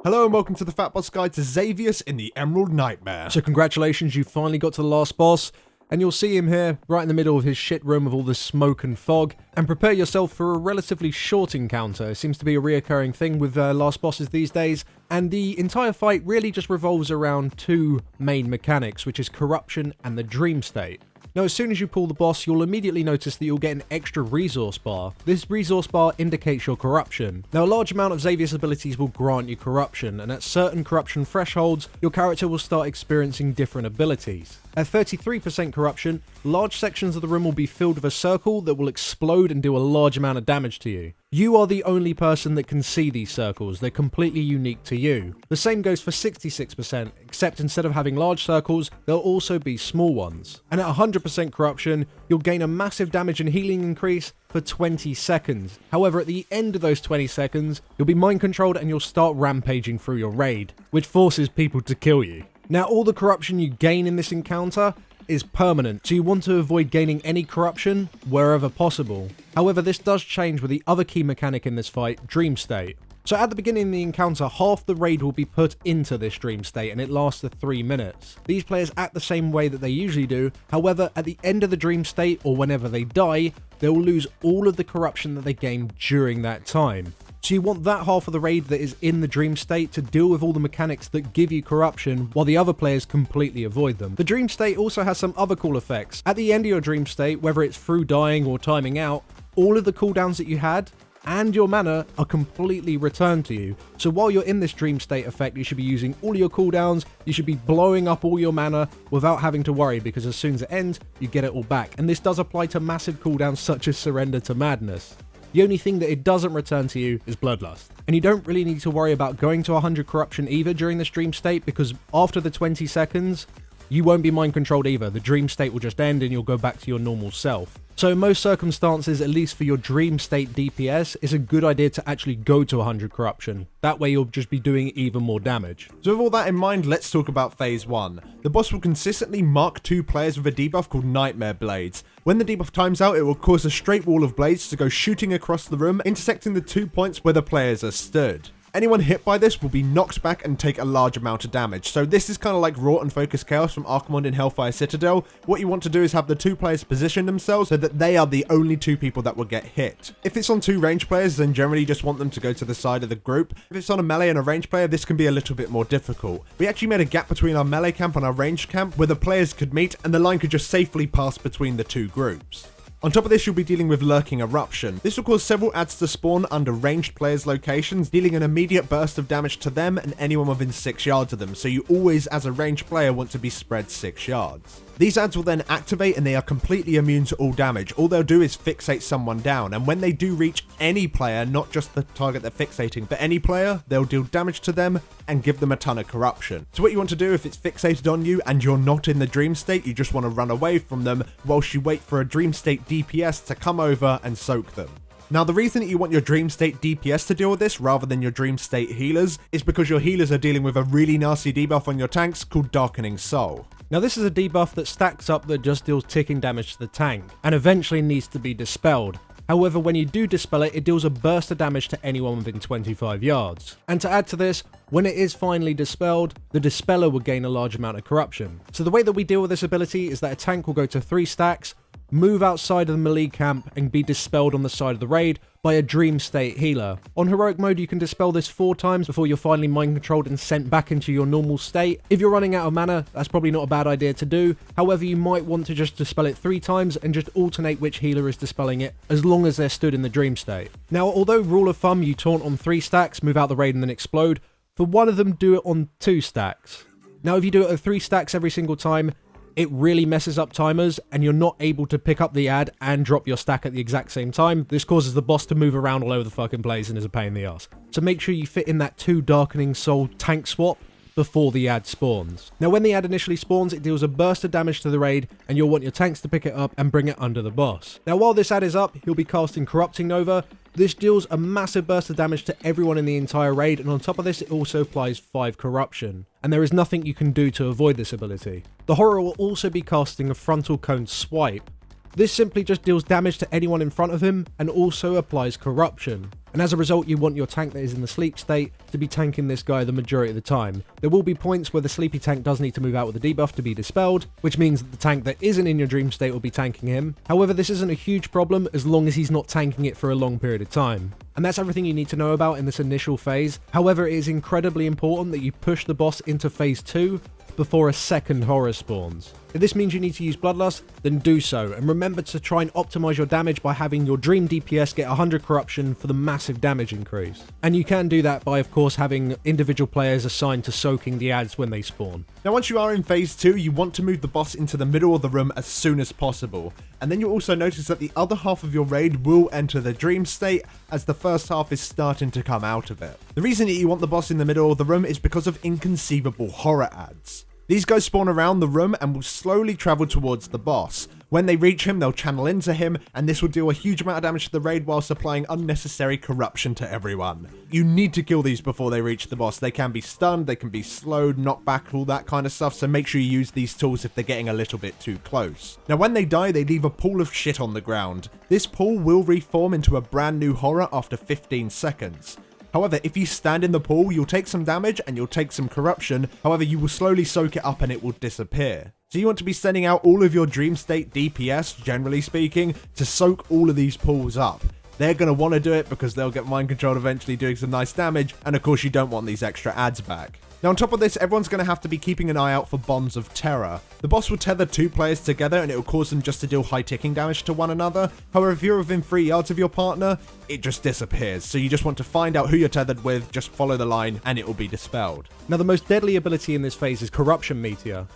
Hello and welcome to the FatBoss Guide to Xavius in the Emerald Nightmare. So congratulations, you finally got to the last boss, and you'll see him here, right in the middle of his shit room with all this smoke and fog, and prepare yourself for a relatively short encounter. It seems to be a reoccurring thing with last bosses these days, and the entire fight really just revolves around two main mechanics, which is corruption and the dream state. Now, as soon as you pull the boss, you'll immediately notice that you'll get an extra resource bar. This resource bar indicates your corruption. Now, a large amount of Xavius abilities will grant you corruption, and at certain corruption thresholds, your character will start experiencing different abilities. At 33% corruption, large sections of the room will be filled with a circle that will explode and do a large amount of damage to you. You are the only person that can see these circles, they're completely unique to you. The same goes for 66%, except instead of having large circles, there'll also be small ones. And at 100% corruption, you'll gain a massive damage and healing increase for 20 seconds. However, at the end of those 20 seconds, you'll be mind controlled and you'll start rampaging through your raid, which forces people to kill you. Now, all the corruption you gain in this encounter is permanent, so you want to avoid gaining any corruption wherever possible. However, this does change with the other key mechanic in this fight, Dream State. So at the beginning of the encounter, half the raid will be put into this dream state and it lasts for 3 minutes. These players act the same way that they usually do, however, at the end of the dream state or whenever they die, they will lose all of the corruption that they gained during that time. So you want that half of the raid that is in the dream state to deal with all the mechanics that give you corruption, while the other players completely avoid them. The dream state also has some other cool effects. At the end of your dream state, whether it's through dying or timing out, all of the cooldowns that you had and your mana are completely returned to you. So while you're in this dream state effect, you should be using all your cooldowns, you should be blowing up all your mana without having to worry, because as soon as it ends, you get it all back. And this does apply to massive cooldowns such as Surrender to Madness. The only thing that it doesn't return to you is Bloodlust. And you don't really need to worry about going to 100 corruption either during this dream state, because after the 20 seconds, you won't be mind controlled either. The dream state will just end and you'll go back to your normal self. So in most circumstances, at least for your dream state DPS, it's a good idea to actually go to 100 corruption. That way you'll just be doing even more damage. So with all that in mind, let's talk about phase 1. The boss will consistently mark 2 players with a debuff called Nightmare Blades. When the debuff times out, it will cause a straight wall of blades to go shooting across the room, intersecting the 2 points where the players are stood. Anyone hit by this will be knocked back and take a large amount of damage. So this is kind of like Wrought and Focused Chaos from Archimonde in Hellfire Citadel. What you want to do is have the 2 players position themselves so that they are the only 2 people that will get hit. If it's on 2 range players, then generally just want them to go to the side of the group. If it's on a melee and a range player, this can be a little bit more difficult. We actually made a gap between our melee camp and our range camp where the players could meet and the line could just safely pass between the 2 groups. On top of this, you'll be dealing with Lurking Eruption. This will cause several adds to spawn under ranged players' locations, dealing an immediate burst of damage to them and anyone within 6 yards of them, so you always, as a ranged player, want to be spread 6 yards. These adds will then activate and they are completely immune to all damage. All they'll do is fixate someone down, and when they do reach any player, not just the target they're fixating, but any player, they'll deal damage to them and give them a ton of corruption. So what you want to do if it's fixated on you and you're not in the dream state, you just want to run away from them whilst you wait for a dream state DPS to come over and soak them. Now, the reason that you want your dream state DPS to deal with this rather than your dream state healers is because your healers are dealing with a really nasty debuff on your tanks called Darkening Soul. Now, this is a debuff that stacks up that just deals ticking damage to the tank, and eventually needs to be dispelled. However, when you do dispel it, it deals a burst of damage to anyone within 25 yards. And to add to this, when it is finally dispelled, the dispeller will gain a large amount of corruption. So the way that we deal with this ability is that a tank will go to 3 stacks, move outside of the melee camp and be dispelled on the side of the raid by a dream state healer. On heroic mode, you can dispel this 4 times before you're finally mind controlled and sent back into your normal state. If you're running out of mana, that's probably not a bad idea to do. However, you might want to just dispel it 3 times and just alternate which healer is dispelling it as long as they're stood in the dream state. Now, although rule of thumb, you taunt on 3 stacks, move out the raid and then explode, for one of them do it on 2 stacks. Now, if you do it at 3 stacks every single time, it really messes up timers and you're not able to pick up the ad and drop your stack at the exact same time. This causes the boss to move around all over the fucking place and is a pain in the ass. So make sure you fit in that 2 Darkening Soul tank swap before the ad spawns. Now, when the ad initially spawns, it deals a burst of damage to the raid and you'll want your tanks to pick it up and bring it under the boss. Now, while this ad is up, he'll be casting Corrupting Nova. This deals a massive burst of damage to everyone in the entire raid, and on top of this it also applies 5 corruption, and there is nothing you can do to avoid this ability. The Horror will also be casting a Frontal Cone Swipe. This simply just deals damage to anyone in front of him and also applies corruption. And as a result, you want your tank that is in the sleep state to be tanking this guy the majority of the time. There will be points where the sleepy tank does need to move out with the debuff to be dispelled, which means that the tank that isn't in your dream state will be tanking him. However, this isn't a huge problem as long as he's not tanking it for a long period of time. And that's everything you need to know about in this initial phase. However, it is incredibly important that you push the boss into phase 2 before a second horror spawns. If this means you need to use Bloodlust, then do so, and remember to try and optimize your damage by having your Dream DPS get 100 corruption for the massive damage increase. And you can do that by, of course, having individual players assigned to soaking the ads when they spawn. Now once you are in phase 2, you want to move the boss into the middle of the room as soon as possible, and then you'll also notice that the other half of your raid will enter the dream state as the first half is starting to come out of it. The reason that you want the boss in the middle of the room is because of inconceivable horror ads. These guys spawn around the room and will slowly travel towards the boss. When they reach him, they'll channel into him, and this will deal a huge amount of damage to the raid whilst applying unnecessary corruption to everyone. You need to kill these before they reach the boss. They can be stunned, they can be slowed, knocked back, all that kind of stuff, so make sure you use these tools if they're getting a little bit too close. Now when they die, they leave a pool of shit on the ground. This pool will reform into a brand new horror after 15 seconds. However, if you stand in the pool, you'll take some damage and you'll take some corruption. However, you will slowly soak it up and it will disappear. So you want to be sending out all of your dream state DPS, generally speaking, to soak all of these pools up. They're going to want to do it because they'll get mind controlled eventually, doing some nice damage, and of course you don't want these extra ads back. Now on top of this, everyone's going to have to be keeping an eye out for Bonds of Terror. The boss will tether 2 players together and it will cause them just to deal high ticking damage to one another. However, if you're within 3 yards of your partner, it just disappears. So you just want to find out who you're tethered with, just follow the line and it will be dispelled. Now the most deadly ability in this phase is Corruption Meteor.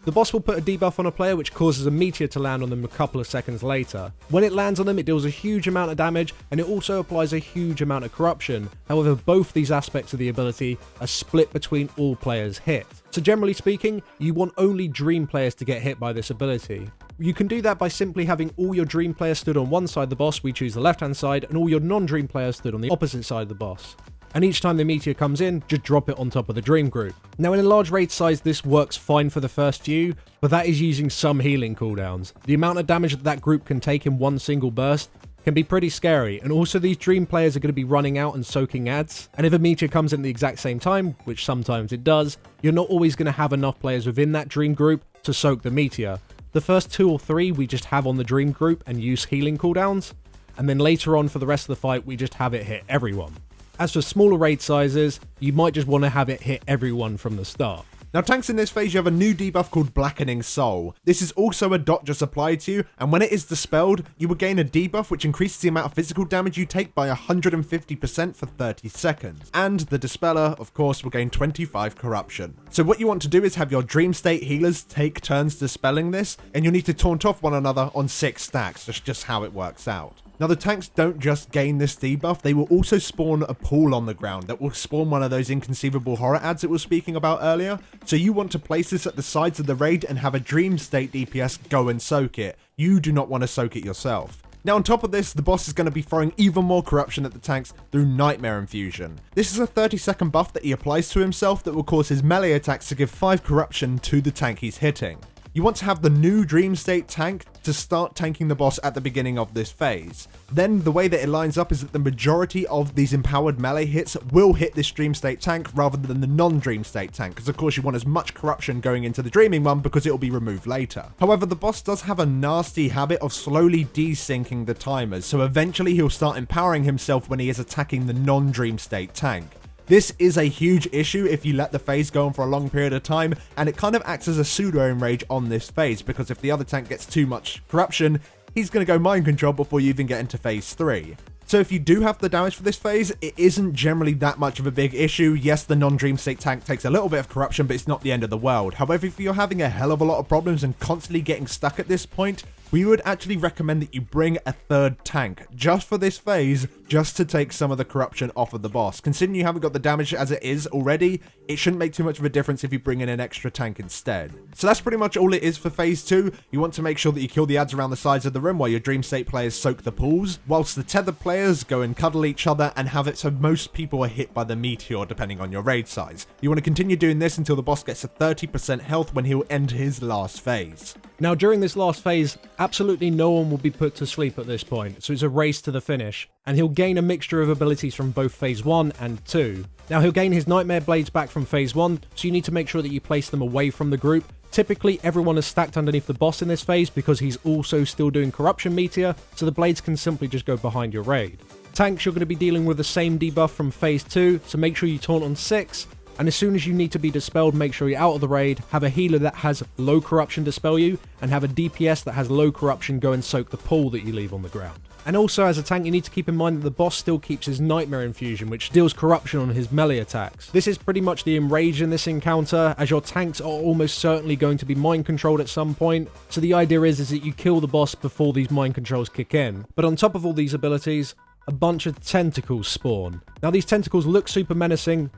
The boss will put a debuff on a player which causes a meteor to land on them a couple of seconds later. When it lands on them, it deals a huge amount of damage and it also applies a huge amount of corruption. However, both these aspects of the ability are split between all players hit. So generally speaking, you want only Dream players to get hit by this ability. You can do that by simply having all your Dream players stood on one side of the boss, we choose the left hand side, and all your non-Dream players stood on the opposite side of the boss. And each time the meteor comes in, just drop it on top of the Dream group. Now in a large raid size, this works fine for the first few, but that is using some healing cooldowns. The amount of damage that group can take in one single burst can be pretty scary, and also these Dream players are going to be running out and soaking ads, and if a meteor comes in at the exact same time, which sometimes it does, you're not always going to have enough players within that Dream group to soak the meteor. The first 2 or 3 we just have on the Dream group and use healing cooldowns, and then later on for the rest of the fight we just have it hit everyone. As for smaller raid sizes, you might just want to have it hit everyone from the start. Now tanks in this phase, you have a new debuff called Blackening Soul. This is also a dot just applied to you, and when it is dispelled, you will gain a debuff which increases the amount of physical damage you take by 150% for 30 seconds. And the dispeller, of course, will gain 25 corruption. So what you want to do is have your Dream State healers take turns dispelling this, and you'll need to taunt off one another on 6 stacks. That's just how it works out. Now the tanks don't just gain this debuff, they will also spawn a pool on the ground that will spawn one of those inconceivable horror ads that we were speaking about earlier. So you want to place this at the sides of the raid and have a Dream State DPS go and soak it. You do not want to soak it yourself. Now on top of this, the boss is going to be throwing even more corruption at the tanks through Nightmare Infusion. This is a 30-second buff that he applies to himself that will cause his melee attacks to give 5 corruption to the tank he's hitting. You want to have the new Dream State tank to start tanking the boss at the beginning of this phase. Then the way that it lines up is that the majority of these empowered melee hits will hit this Dream State tank rather than the non-Dream State tank, because of course you want as much corruption going into the Dreaming one because it will be removed later. However, the boss does have a nasty habit of slowly desyncing the timers, so eventually he'll start empowering himself when he is attacking the non-Dream State tank. This is a huge issue if you let the phase go on for a long period of time, and it kind of acts as a pseudo enrage on this phase, because if the other tank gets too much corruption, he's going to go mind control before you even get into phase 3. So if you do have the damage for this phase, it isn't generally that much of a big issue. Yes, the non-Dream State tank takes a little bit of corruption, but it's not the end of the world. However, if you're having a hell of a lot of problems and constantly getting stuck at this point, we would actually recommend that you bring a 3rd tank just for this phase, just to take some of the corruption off of the boss. Considering you haven't got the damage as it is already, it shouldn't make too much of a difference if you bring in an extra tank instead. So that's pretty much all it is for phase 2. You want to make sure that you kill the ads around the sides of the room while your Dream State players soak the pools, whilst the tethered players go and cuddle each other and have it so most people are hit by the Meteor depending on your raid size. You want to continue doing this until the boss gets to 30% health when he'll enter his last phase. Now during this last phase, Absolutely no one will be put to sleep at this point, so it's a race to the finish, and he'll gain a mixture of abilities from both Phase 1 and 2. Now he'll gain his Nightmare Blades back from Phase 1, so you need to make sure that you place them away from the group. Typically everyone is stacked underneath the boss in this phase because he's also still doing Corruption Meteor, so the blades can simply just go behind your raid. Tanks, you're going to be dealing with the same debuff from Phase 2, so make sure you taunt on 6, and as soon as you need to be dispelled, make sure you're out of the raid, have a healer that has low corruption dispel you, and have a DPS that has low corruption go and soak the pool that you leave on the ground. And also as a tank, you need to keep in mind that the boss still keeps his Nightmare Infusion, which deals corruption on his melee attacks. This is pretty much the enrage in this encounter, as your tanks are almost certainly going to be mind controlled at some point, so the idea is that you kill the boss before these mind controls kick in. But on top of all these abilities, a bunch of tentacles spawn. Now these tentacles look super menacing,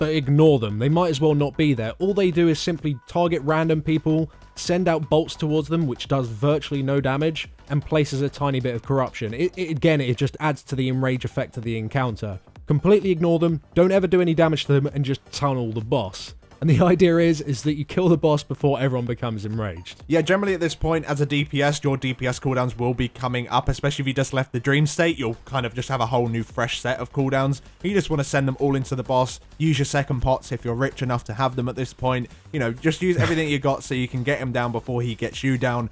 but ignore them. They might as well not be there. All they do is simply target random people, send out bolts towards them, which does virtually no damage, and places a tiny bit of corruption. It just adds to the enrage effect of the encounter. Completely ignore them, don't ever do any damage to them, and just tunnel the boss. And the idea is that you kill the boss before everyone becomes enraged. Yeah, generally at this point, as a DPS, your DPS cooldowns will be coming up, especially if you just left the dream state. You'll kind of just have a whole new fresh set of cooldowns. You just want to send them all into the boss. Use your second pots if you're rich enough to have them at this point. You know, just use everything you got so you can get him down before he gets you down.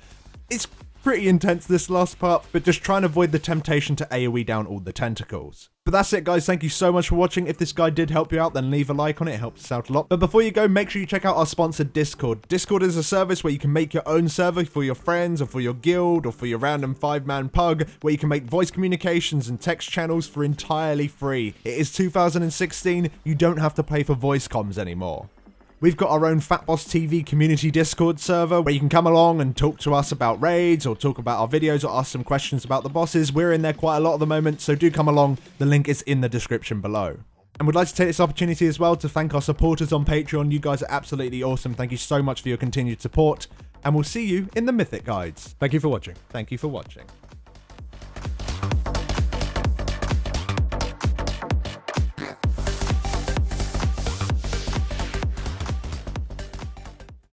It's pretty intense, this last part, but just try and avoid the temptation to AoE down all the tentacles. But that's it, guys. Thank you so much for watching. If this guide did help you out, then leave a like on it. It helps us out a lot. But before you go, make sure you check out our sponsor, Discord. Discord is a service where you can make your own server for your friends or for your guild or for your random 5-man pug, where you can make voice communications and text channels for entirely free. It is 2016. You don't have to pay for voice comms anymore. We've got our own FatbossTV community Discord server where you can come along and talk to us about raids or talk about our videos or ask some questions about the bosses. We're in there quite a lot at the moment, so do come along. The link is in the description below. And we'd like to take this opportunity as well to thank our supporters on Patreon. You guys are absolutely awesome. Thank you so much for your continued support. And we'll see you in the Mythic Guides. Thank you for watching. Thank you for watching.